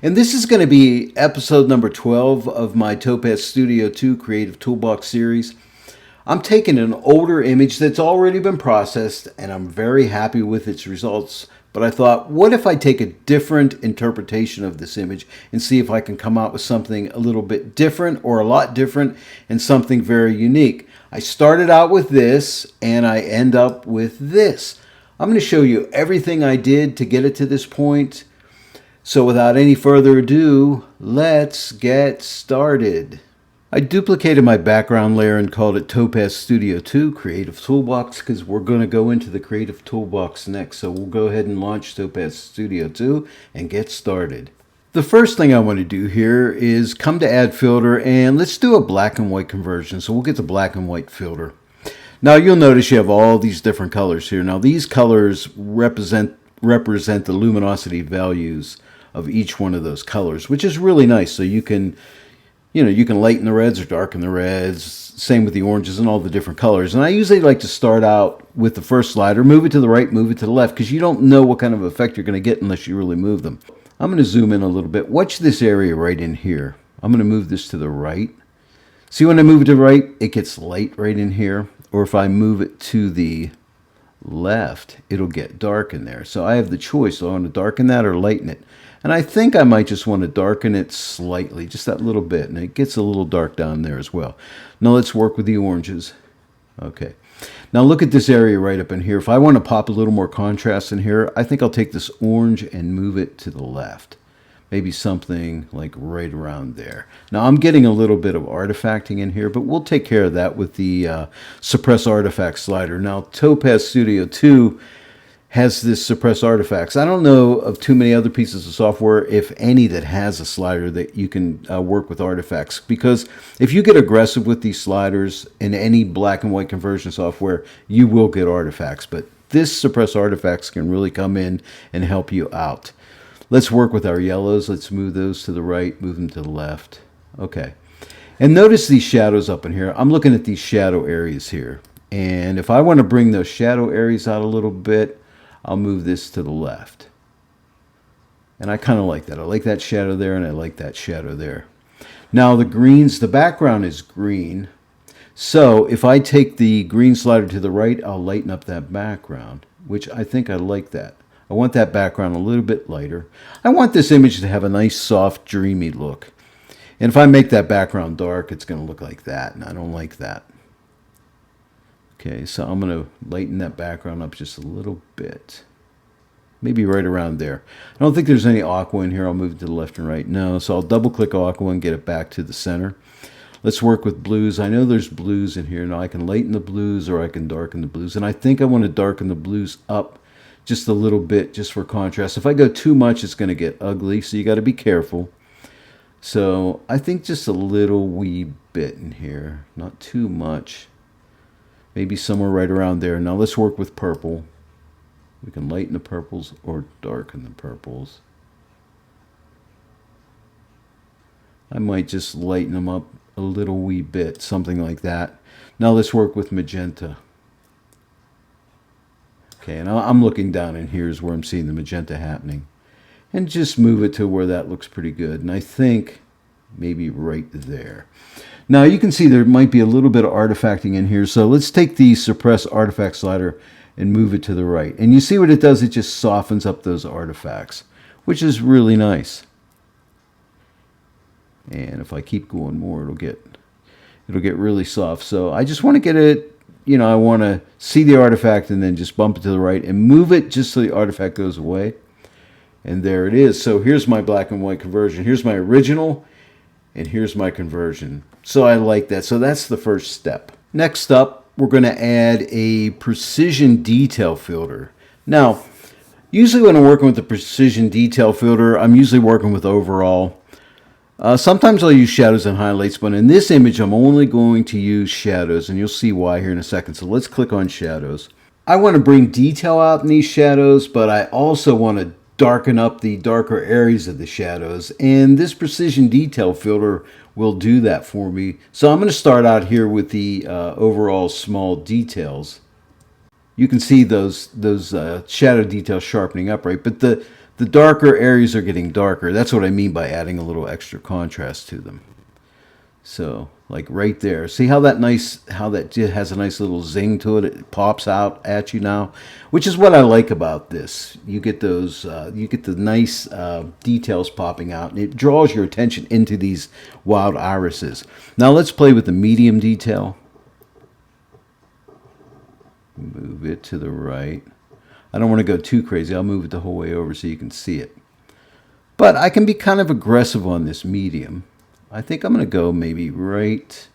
And this is going to be episode number 12 of my Topaz Studio 2 Creative Toolbox series. I'm taking an older image that's already been processed and I'm very happy with its results. But I thought, what if I take a different interpretation of this image and see if I can come out with something a little bit different or a lot different and something very unique. I started out with this and I end up with this. I'm going to show you everything I did to get it to this point. So without any further ado, let's get started. I duplicated my background layer and called it Topaz Studio 2 Creative Toolbox because we're going to go into the Creative Toolbox next. So we'll go ahead and launch Topaz Studio 2 and get started. The first thing I want to do here is come to Add Filter and let's do a black and white conversion. So we'll get the black and white filter. Now you'll notice you have all these different colors here. Now these colors represent the luminosity values of each one of those colors, which is really nice. So you can lighten the reds or darken the reds. Same with the oranges and all the different colors. And I usually like to start out with the first slider, move it to the right, move it to the left, because you don't know what kind of effect you're going to get unless you really move them. I'm going to zoom in a little bit. Watch this area right in here. I'm going to move this to the right. See, when I move it to the right, it gets light right in here. Or if I move it to the left, it'll get dark in there. So I have the choice. So I want to darken that or lighten it. And I think I might just want to darken it slightly, just that little bit. And it gets a little dark down there as well. Now let's work with the oranges. Okay. Now look at this area right up in here. If I want to pop a little more contrast in here, I think I'll take this orange and move it to the left. Maybe something like right around there. Now I'm getting a little bit of artifacting in here, but we'll take care of that with the Suppress Artifact slider. Now Topaz Studio 2 has this Suppress Artifacts. I don't know of too many other pieces of software, if any, that has a slider that you can work with artifacts. Because if you get aggressive with these sliders in any black and white conversion software, you will get artifacts. But this Suppress Artifacts can really come in and help you out. Let's work with our yellows. Let's move those to the right, move them to the left. Okay. And notice these shadows up in here. I'm looking at these shadow areas here. And if I want to bring those shadow areas out a little bit, I'll move this to the left. And I kind of like that. I like that shadow there and I like that shadow there. Now the greens, the background is green. So if I take the green slider to the right, I'll lighten up that background, which I think I like that. I want that background a little bit lighter. I want this image to have a nice, soft, dreamy look. And if I make that background dark, it's going to look like that, and I don't like that. Okay, so I'm going to lighten that background up just a little bit. Maybe right around there. I don't think there's any aqua in here. I'll move it to the left and right. No, so I'll double-click aqua and get it back to the center. Let's work with blues. I know there's blues in here. Now I can lighten the blues or I can darken the blues. And I think I want to darken the blues up just a little bit just for contrast. If I go too much, it's going to get ugly, so you got to be careful. So I think just a little wee bit in here, not too much. Maybe somewhere right around there. Now let's work with purple. We can lighten the purples or darken the purples. I might just lighten them up a little wee bit, something like that. Now let's work with magenta. Okay, and I'm looking down in here is where I'm seeing the magenta happening. And just move it to where that looks pretty good. And I think maybe right there. Now you can see there might be a little bit of artifacting in here. So let's take the Suppress Artifact slider and move it to the right. And you see what it does? It just softens up those artifacts, which is really nice. And if I keep going more, it'll get really soft. So I just want to get it, I want to see the artifact and then just bump it to the right and move it just so the artifact goes away. And there it is. So here's my black and white conversion. Here's my original and here's my conversion. So I like that. So that's the first step. Next up, we're going to add a precision detail filter. Now, usually when I'm working with the precision detail filter, I'm usually working with overall. Sometimes I'll use shadows and highlights, but in this image, I'm only going to use shadows, and you'll see why here in a second. So let's click on shadows. I want to bring detail out in these shadows, but I also want to darken up the darker areas of the shadows, and this precision detail filter will do that for me. So I'm going to start out here with the overall small details. You can see those shadow details sharpening up, right? But the The darker areas are getting darker. That's what I mean by adding a little extra contrast to them. So, like right there, see how that has a nice little zing to it. It pops out at you now, which is what I like about this. You get you get the nice details popping out, and it draws your attention into these wild irises. Now let's play with the medium detail. Move it to the right. I don't want to go too crazy. I'll move it the whole way over so you can see it. But I can be kind of aggressive on this medium. I think I'm going to go maybe right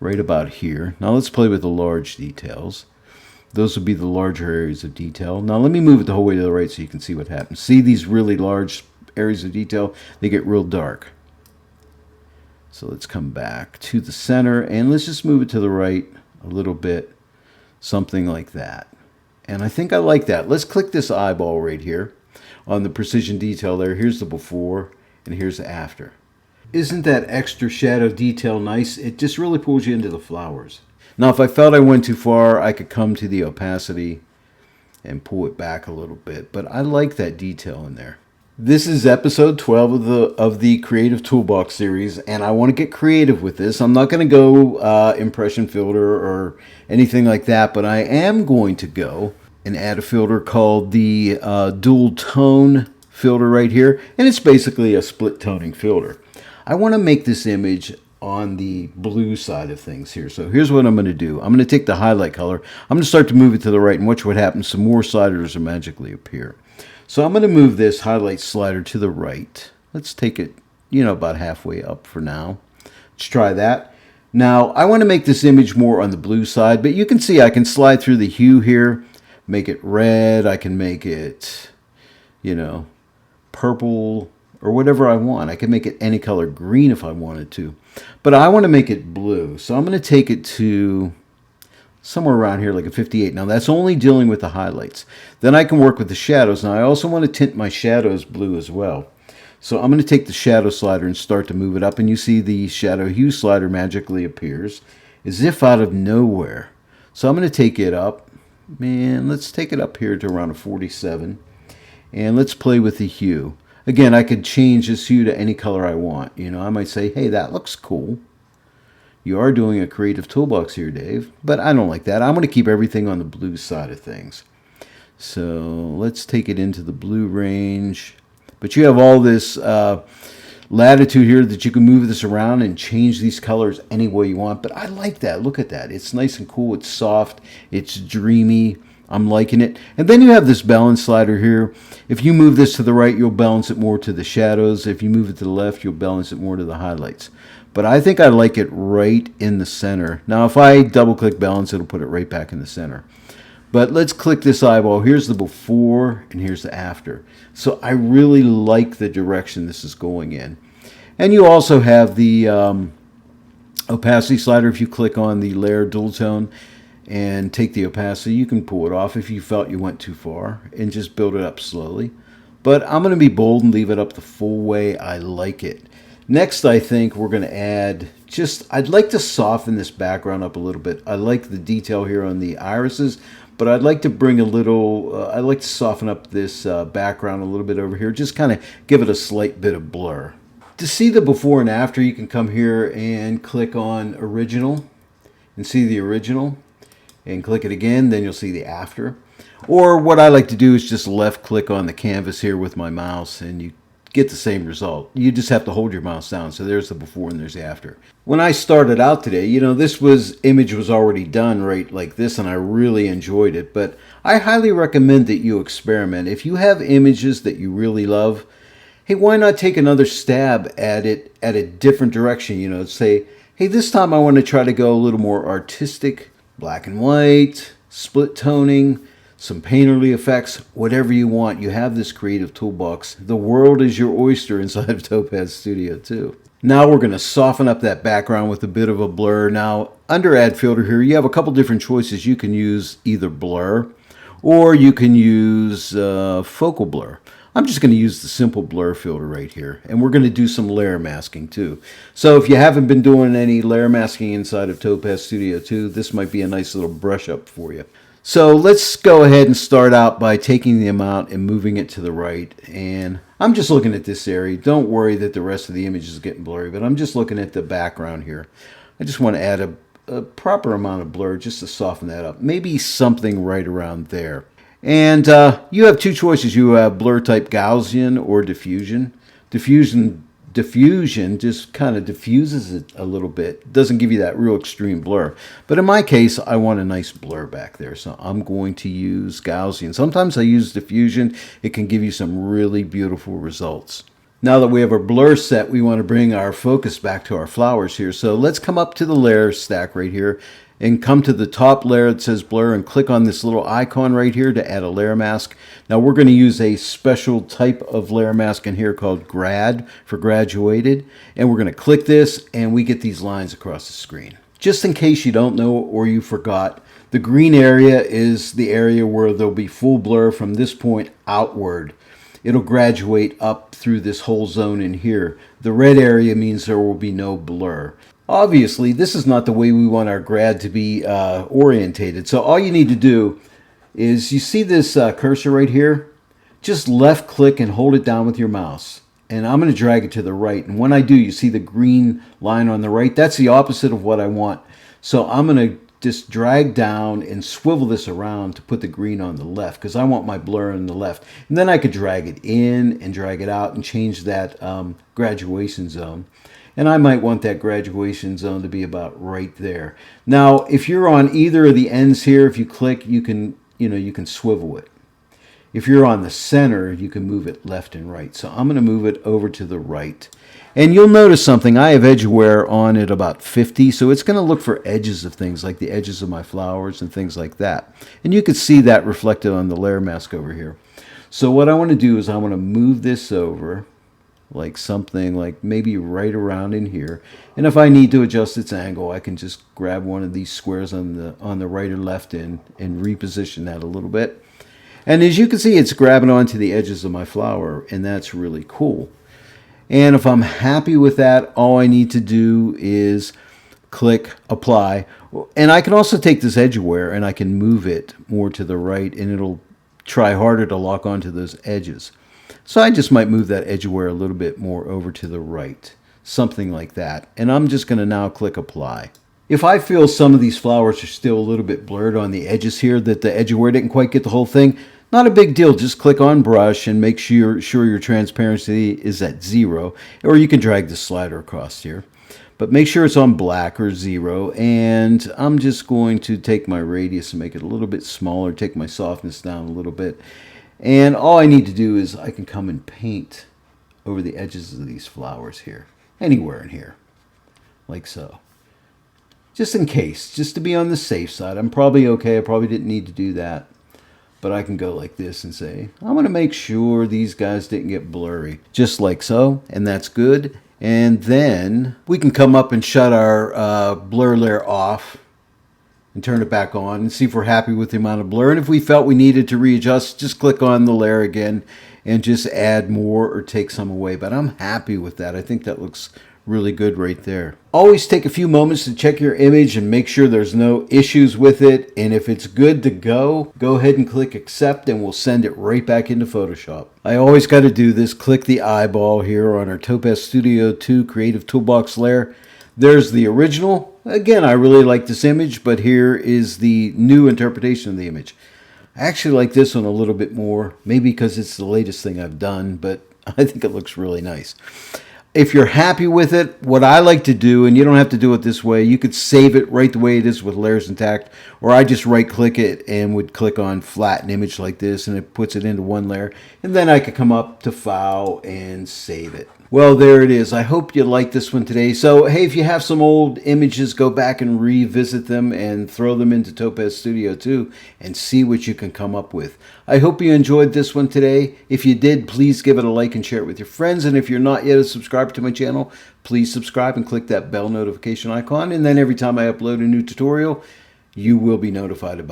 about here. Now let's play with the large details. Those would be the larger areas of detail. Now let me move it the whole way to the right so you can see what happens. See these really large areas of detail? They get real dark. So let's come back to the center and let's just move it to the right a little bit. Something like that. And I think I like that. Let's click this eyeball right here on the precision detail there. Here's the before and here's the after. Isn't that extra shadow detail nice? It just really pulls you into the flowers. Now if I felt I went too far, I could come to the opacity and pull it back a little bit. But I like that detail in there. This is episode 12 of the Creative Toolbox series, and I want to get creative with this. I'm not going to go impression filter or anything like that, but I am going to go and add a filter called the dual tone filter right here, and it's basically a split toning filter. I want to make this image on the blue side of things here. So here's what I'm going to do. I'm going to take the highlight color. I'm going to start to move it to the right, and watch what happens. Some more sliders will magically appear. So I'm going to move this highlight slider to the right. Let's take it, about halfway up for now. Let's try that. Now, I want to make this image more on the blue side, but you can see I can slide through the hue here, make it red. I can make it, purple or whatever I want. I can make it any color, green if I wanted to. But I want to make it blue. So I'm going to take it to somewhere around here, like a 58. Now that's only dealing with the highlights. Then I can work with the shadows. Now I also want to tint my shadows blue as well. So I'm going to take the shadow slider and start to move it up, and you see the shadow hue slider magically appears as if out of nowhere. So I'm going to take it up, man, let's take it up here to around a 47, and let's play with the hue. Again, I could change this hue to any color I want. I might say, hey, that looks cool. You are doing a creative toolbox here, Dave, but I don't like that. I'm going to keep everything on the blue side of things. So let's take it into the blue range. But you have all this latitude here that you can move this around and change these colors any way you want. But I like that. Look at that. It's nice and cool. It's soft. It's dreamy. I'm liking it. And then you have this balance slider here. If you move this to the right, you'll balance it more to the shadows. If you move it to the left, you'll balance it more to the highlights. But I think I like it right in the center. Now, if I double-click balance, it'll put it right back in the center. But let's click this eyeball. Here's the before, and here's the after. So I really like the direction this is going in. And you also have the opacity slider. If you click on the layer dual tone and take the opacity, you can pull it off if you felt you went too far and just build it up slowly. But I'm going to be bold and leave it up the full way I like it. Next, I think we're going to add I'd like to soften this background up a little bit. I like the detail here on the irises, but I'd like to bring a little, I'd like to soften up this background a little bit over here. Just kind of give it a slight bit of blur. To see the before and after, you can come here and click on original and see the original and click it again. Then you'll see the after. Or what I like to do is just left click on the canvas here with my mouse and you get the same result. You just have to hold your mouse down. So there's the before and there's the after. When I started out today, this image was already done right like this, and I really enjoyed it. But I highly recommend that you experiment. If you have images that you really love, hey, why not take another stab at it at a different direction? Say, hey, this time I want to try to go a little more artistic, black and white, split toning, some painterly effects, whatever you want. You have this creative toolbox. The world is your oyster inside of Topaz Studio 2. Now we're going to soften up that background with a bit of a blur. Now, under Add Filter here, you have a couple different choices. You can use either blur or you can use focal blur. I'm just going to use the simple blur filter right here. And we're going to do some layer masking too. So if you haven't been doing any layer masking inside of Topaz Studio 2, this might be a nice little brush up for you. So let's go ahead and start out by taking the amount and moving it to the right. And I'm just looking at this area. Don't worry that the rest of the image is getting blurry, but I'm just looking at the background here. I just want to add a proper amount of blur just to soften that up. Maybe something right around there. And you have two choices. You have blur type Gaussian or diffusion. Diffusion just kind of diffuses it a little bit. Doesn't give you that real extreme blur. But in my case, I want a nice blur back there. So I'm going to use Gaussian. Sometimes I use diffusion. It can give you some really beautiful results. Now that we have our blur set, we want to bring our focus back to our flowers here. So let's come up to the layer stack right here and come to the top layer that says blur and click on this little icon right here to add a layer mask. Now we're going to use a special type of layer mask in here called grad for graduated. And we're going to click this and we get these lines across the screen. Just in case you don't know or you forgot, the green area is the area where there'll be full blur from this point outward. It'll graduate up through this whole zone in here. The red area means there will be no blur. Obviously, this is not the way we want our grad to be orientated. So all you need to do is, you see this cursor right here? Just left click and hold it down with your mouse. And I'm going to drag it to the right. And when I do, you see the green line on the right? That's the opposite of what I want. So I'm going to just drag down and swivel this around to put the green on the left because I want my blur on the left. And then I could drag it in and drag it out and change that graduation zone. And I might want that graduation zone to be about right there. Now, if you're on either of the ends here, if you click, you can swivel it. If you're on the center, you can move it left and right. So I'm going to move it over to the right. And you'll notice something. I have edge wear on at about 50, so it's going to look for edges of things like the edges of my flowers and things like that. And you can see that reflected on the layer mask over here. So what I want to do is I want to move this over like something like maybe right around in here. And if I need to adjust its angle, I can just grab one of these squares on the right or left and reposition that a little bit. And as you can see, it's grabbing onto the edges of my flower, and that's really cool. And if I'm happy with that, all I need to do is click apply. And I can also take this edge wear and I can move it more to the right, and it'll try harder to lock onto those edges. So I just might move that edge wear a little bit more over to the right, something like that. And I'm just going to now click apply. If I feel some of these flowers are still a little bit blurred on the edges here, that the edge wear didn't quite get the whole thing, not a big deal. Just click on brush and make sure your transparency is at 0, or you can drag the slider across here. But make sure it's on black or 0, and I'm just going to take my radius and make it a little bit smaller, take my softness down a little bit. And all I need to do is I can come and paint over the edges of these flowers here, anywhere in here, like so. Just in case, just to be on the safe side. I'm probably okay. I probably didn't need to do that. But I can go like this and say, I want to make sure these guys didn't get blurry. Just like so, and that's good. And then we can come up and shut our blur layer off and turn it back on and see if we're happy with the amount of blur. And if we felt we needed to readjust, just click on the layer again and just add more or take some away. But I'm happy with that. I think that looks really good right there. Always take a few moments to check your image and make sure there's no issues with it. And if it's good to go ahead and click accept and we'll send it right back into Photoshop. I always got to do this. Click the eyeball here on our Topaz Studio 2 Creative Toolbox layer. There's the original. Again, I really like this image, but here is the new interpretation of the image. I actually like this one a little bit more, maybe because it's the latest thing I've done, but I think it looks really nice. If you're happy with it, what I like to do, and you don't have to do it this way, you could save it right the way it is with layers intact, or I just right click it and would click on flatten image like this, and it puts it into one layer, and then I could come up to file and save it. Well, there it is. I hope you liked this one today. So, hey, if you have some old images, go back and revisit them and throw them into Topaz Studio 2 and see what you can come up with. I hope you enjoyed this one today. If you did, please give it a like and share it with your friends. And if you're not yet a subscriber to my channel, please subscribe and click that bell notification icon. And then every time I upload a new tutorial, you will be notified about it.